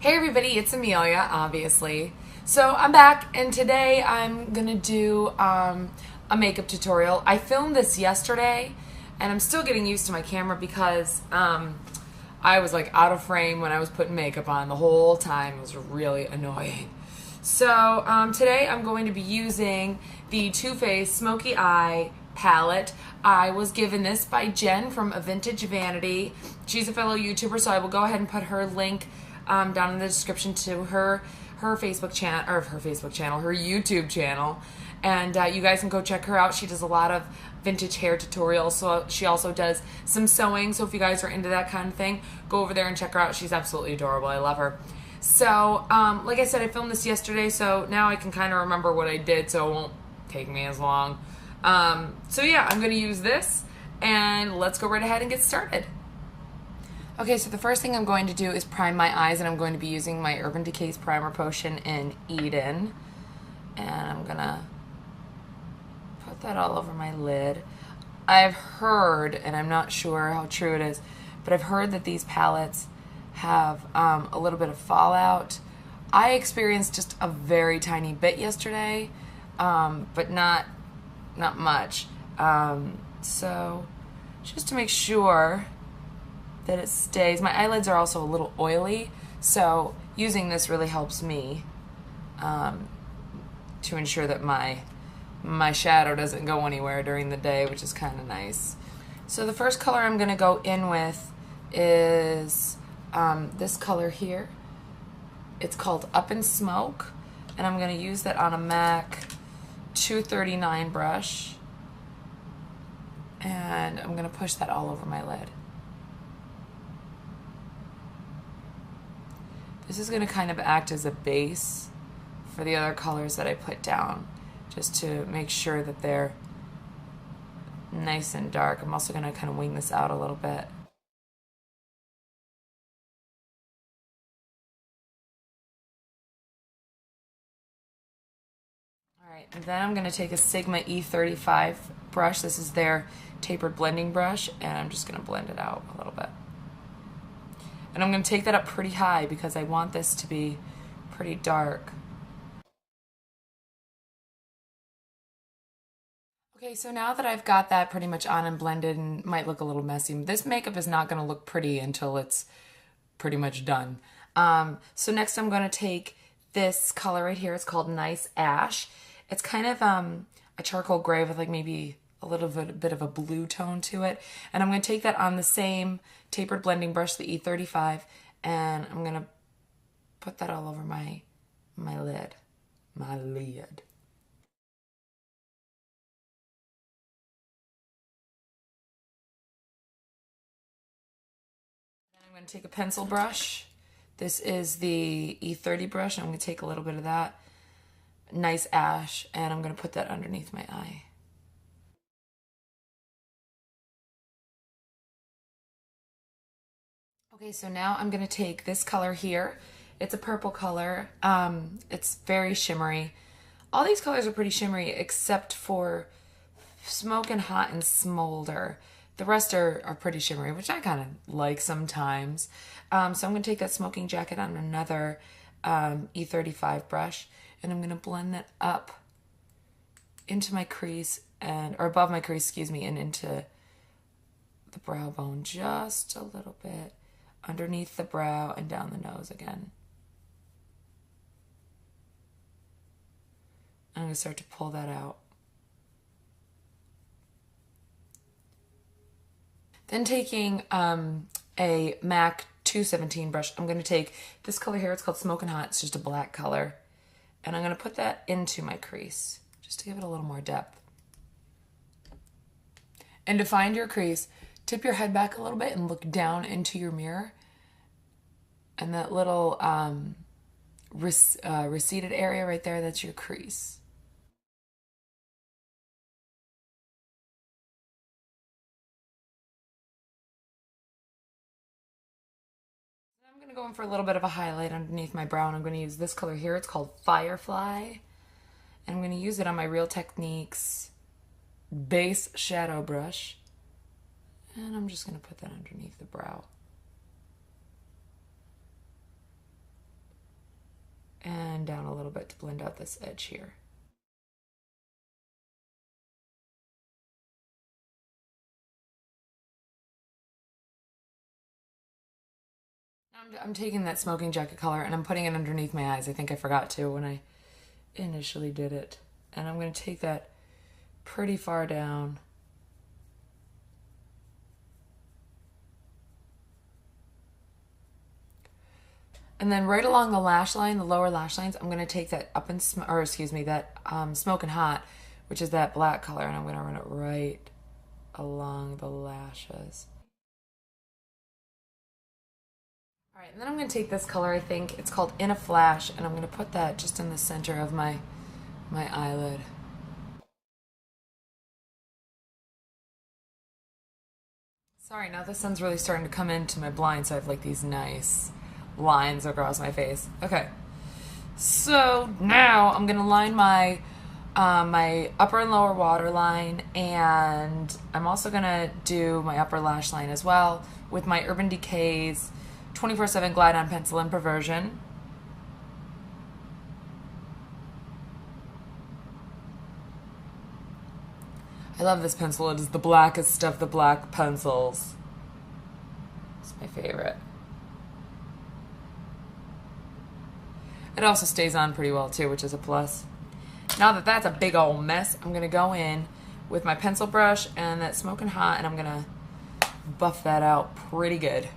Hey everybody, it's Amelia, obviously. So I'm back, and today I'm gonna do a makeup tutorial. I filmed this yesterday, and I'm still getting used to my camera because I was like out of frame when I was putting makeup on the whole time. It was really annoying. So today I'm going to be using the Too Faced Smoky Eye palette. I was given this by Jen from A Vintage Vanity. She's a fellow YouTuber, so I will go ahead and put her link down in the description to her Facebook channel, or her YouTube channel, and you guys can go check her out. She does a lot of vintage hair tutorials, so she also does some sewing, so if you guys are into that kind of thing, go over there and check her out. She's absolutely adorable. I love her. So like I said, I filmed this yesterday, so now I can kind of remember what I did, so it won't take me as long. So yeah, I'm gonna use this, and let's go right ahead and get started. Okay, so the first thing I'm going to do is prime my eyes, and I'm going to be using my Urban Decay's Primer Potion in Eden. And I'm gonna put that all over my lid. I've heard, and I'm not sure how true it is, but I've heard that these palettes have a little bit of fallout. I experienced just a very tiny bit yesterday, but not much. So just to make sure that it stays. My eyelids are also a little oily, so using this really helps me to ensure that my shadow doesn't go anywhere during the day, which is kind of nice. So the first color I'm going to go in with is this color here. It's called Up in Smoke, and I'm going to use that on a MAC 239 brush, and I'm going to push that all over my lid. This is going to kind of act as a base for the other colors that I put down, just to make sure that they're nice and dark. I'm also going to kind of wing this out a little bit. Alright, and then I'm going to take a Sigma E35 brush. This is their tapered blending brush, and I'm just going to blend it out a little bit. And I'm going to take that up pretty high because I want this to be pretty dark. Okay, so now that I've got that pretty much on and blended, and might look a little messy, this makeup is not going to look pretty until it's pretty much done. So next I'm going to take this color right here. It's called Nice Ash. It's kind of a charcoal gray with like maybe a little bit of a blue tone to it. And I'm going to take that on the same tapered blending brush, the E35, and I'm going to put that all over my lid. My lid. And I'm going to take a pencil brush. This is the E30 brush. I'm going to take a little bit of that Nice Ash, and I'm going to put that underneath my eye. Okay, so now I'm going to take this color here. It's a purple color. It's very shimmery. All these colors are pretty shimmery except for Smokin Hot and Smolder. The rest are pretty shimmery, which I kind of like sometimes. So I'm going to take that smoking jacket on another E35 brush, and I'm going to blend that up into my crease, or above my crease, excuse me, and into the brow bone just a little bit. Underneath the brow and down the nose again. I'm going to start to pull that out. Then taking a MAC 217 brush, I'm going to take this color here. It's called Smokin Hot. It's just a black color. And I'm going to put that into my crease just to give it a little more depth. And to find your crease, tip your head back a little bit and look down into your mirror. And that little receded area right there, that's your crease. I'm going to go in for a little bit of a highlight underneath my brow, and I'm going to use this color here. It's called Firefly. And I'm going to use it on my Real Techniques base shadow brush. And I'm just going to put that underneath the brow. and down a little bit to blend out this edge here. I'm taking that smoking jacket color and I'm putting it underneath my eyes. I think I forgot to when I initially did it. And I'm going to take that pretty far down. And then right along the lash line, the lower lash lines, I'm going to take that Smokin Hot, which is that black color, and I'm going to run it right along the lashes. All right, and then I'm going to take this color, I think it's called In a Flash, and I'm going to put that just in the center of my eyelid. Sorry, now the sun's really starting to come into my blind, so I have like these nice lines across my face. Okay, so now I'm gonna line my my upper and lower waterline, and I'm also gonna do my upper lash line as well with my Urban Decay's 24/7 Glide On Pencil in Perversion. I love this pencil. It is the blackest of the black pencils. It's my favorite. It also stays on pretty well too, which is a plus. Now that that's a big old mess, I'm gonna go in with my pencil brush and that Smokin Hot, and I'm gonna buff that out pretty good.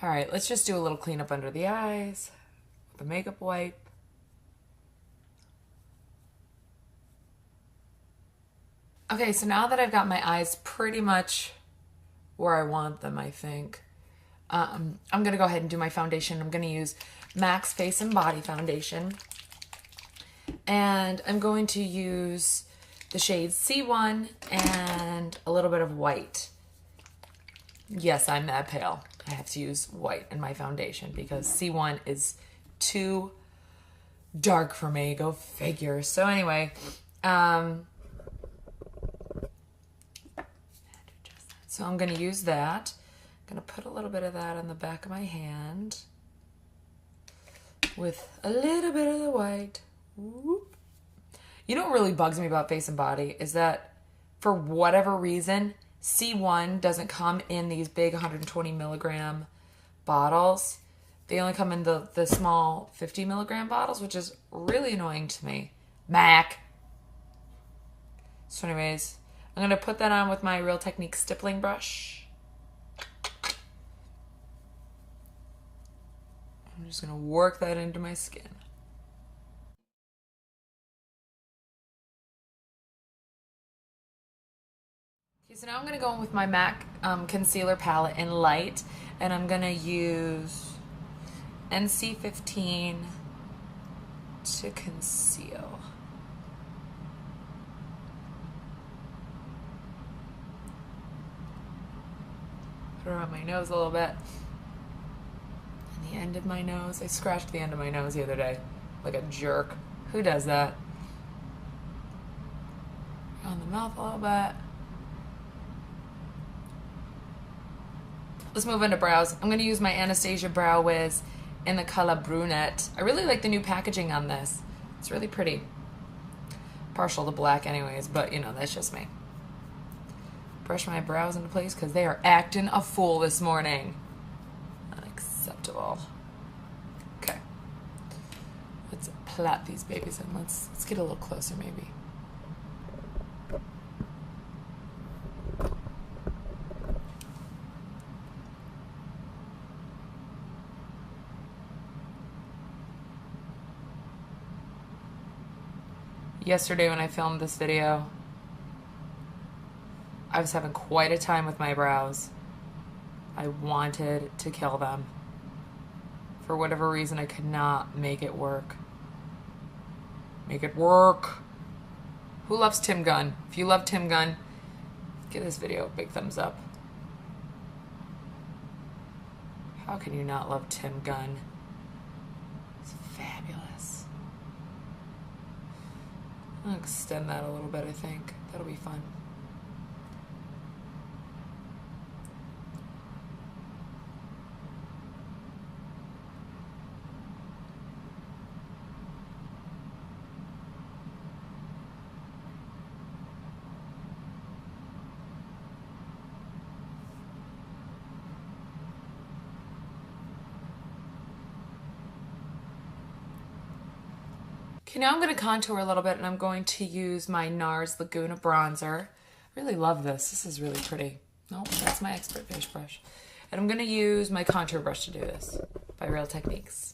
All right, let's just do a little cleanup under the eyes with a makeup wipe. Okay, so now that I've got my eyes pretty much where I want them, I think, I'm gonna go ahead and do my foundation. I'm gonna use MAC's Face and Body Foundation. And I'm going to use the shades C1 and a little bit of white. Yes, I'm that pale. I have to use white in my foundation because C1 is too dark for me. Go figure. So anyway, so I'm going to use that. I'm going to put a little bit of that on the back of my hand with a little bit of the white. Whoop. You know what really bugs me about Face and Body is that for whatever reason, C1 doesn't come in these big 120 milligram bottles. They only come in the small 50 milligram bottles, which is really annoying to me. MAC. So anyways, I'm going to put that on with my Real Technique stippling brush. I'm just going to work that into my skin. So now I'm going to go in with my MAC concealer palette in light, and I'm going to use NC15 to conceal. Put it around my nose a little bit. And the end of my nose. I scratched the end of my nose the other day like a jerk. Who does that? On the mouth a little bit. Let's move into brows. I'm going to use my Anastasia Brow Whiz in the color Brunette. I really like the new packaging on this. It's really pretty. Partial to black anyways, but you know, that's just me. Brush my brows into place because they are acting a fool this morning. Unacceptable. Okay. Let's plait these babies in. Let's get a little closer maybe. Yesterday when I filmed this video, I was having quite a time with my brows. I wanted to kill them. For whatever reason, I could not make it work. Make it work. Who loves Tim Gunn? If you love Tim Gunn, give this video a big thumbs up. How can you not love Tim Gunn? It's fabulous. I'll extend that a little bit, I think. That'll be fun. Okay, now I'm going to contour a little bit, and I'm going to use my NARS Laguna bronzer. I really love this. This is really pretty. Nope, that's my expert face brush. And I'm going to use my contour brush to do this by Real Techniques.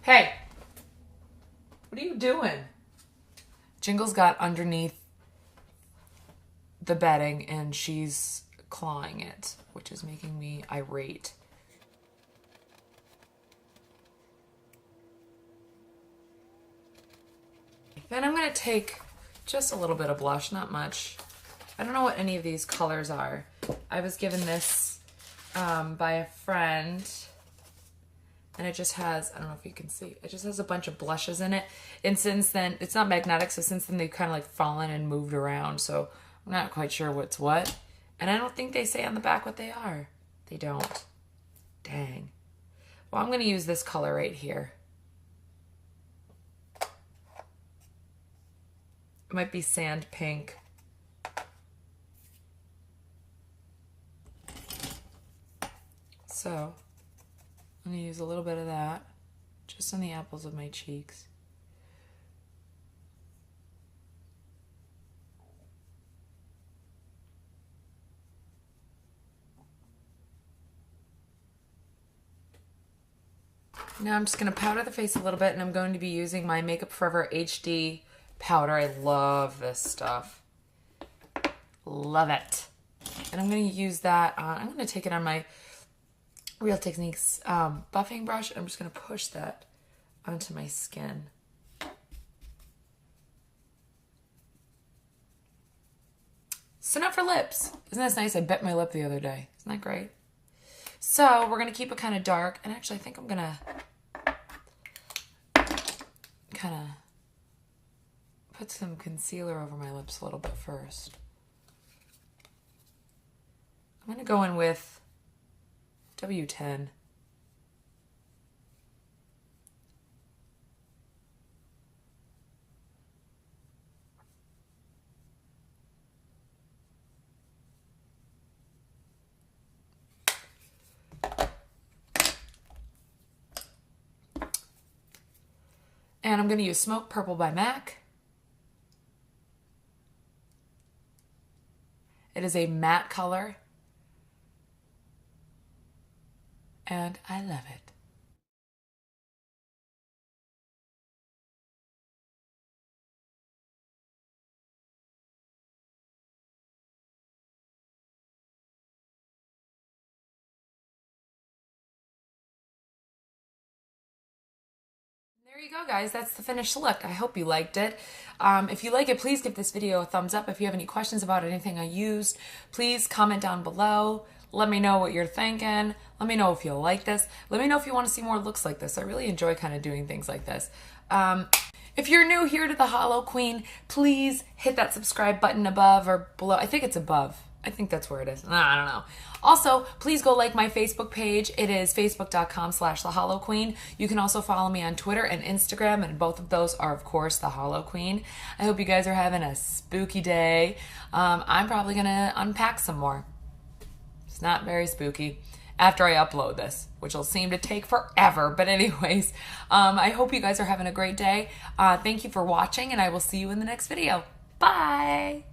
Hey, what are you doing? Jingle's got underneath the bedding, and she's clawing it, which is making me irate. Then I'm going to take just a little bit of blush, not much. I don't know what any of these colors are. I was given this by a friend, and it just has, I don't know if you can see, it just has a bunch of blushes in it. And since then, it's not magnetic, so since then they've kind of like fallen and moved around, so I'm not quite sure what's what. And I don't think they say on the back what they are. They don't. Dang. Well, I'm going to use this color right here. It might be sand pink. So, I'm going to use a little bit of that just on the apples of my cheeks. Now I'm just going to powder the face a little bit, and I'm going to be using my Makeup Forever HD powder. I love this stuff. Love it. And I'm going to use that on, I'm going to take it on my Real Techniques buffing brush. I'm just going to push that onto my skin. So now for lips. Isn't this nice? I bit my lip the other day. Isn't that great? So we're going to keep it kind of dark. And actually, I think I'm going to kind of put some concealer over my lips a little bit first. I'm going to go in with W10. And I'm going to use Smoke Purple by MAC. It is a matte color, and I love it. There you go, guys. That's the finished look. I hope you liked it. If you like it, please give this video a thumbs up. If you have any questions about anything I used, please comment down below. Let me know what you're thinking. Let me know if you like this. Let me know if you want to see more looks like this. I really enjoy kind of doing things like this. If you're new here to the Hollow Queen, please hit that subscribe button above or below. I think it's above. I think that's where it is. I don't know. Also, please go like my Facebook page. It is facebook.com/thehollowqueen. You can also follow me on Twitter and Instagram, and both of those are, of course, The Hollow Queen. I hope you guys are having a spooky day. I'm probably going to unpack some more. It's not very spooky after I upload this, which will seem to take forever. But anyways, I hope you guys are having a great day. Thank you for watching, and I will see you in the next video. Bye!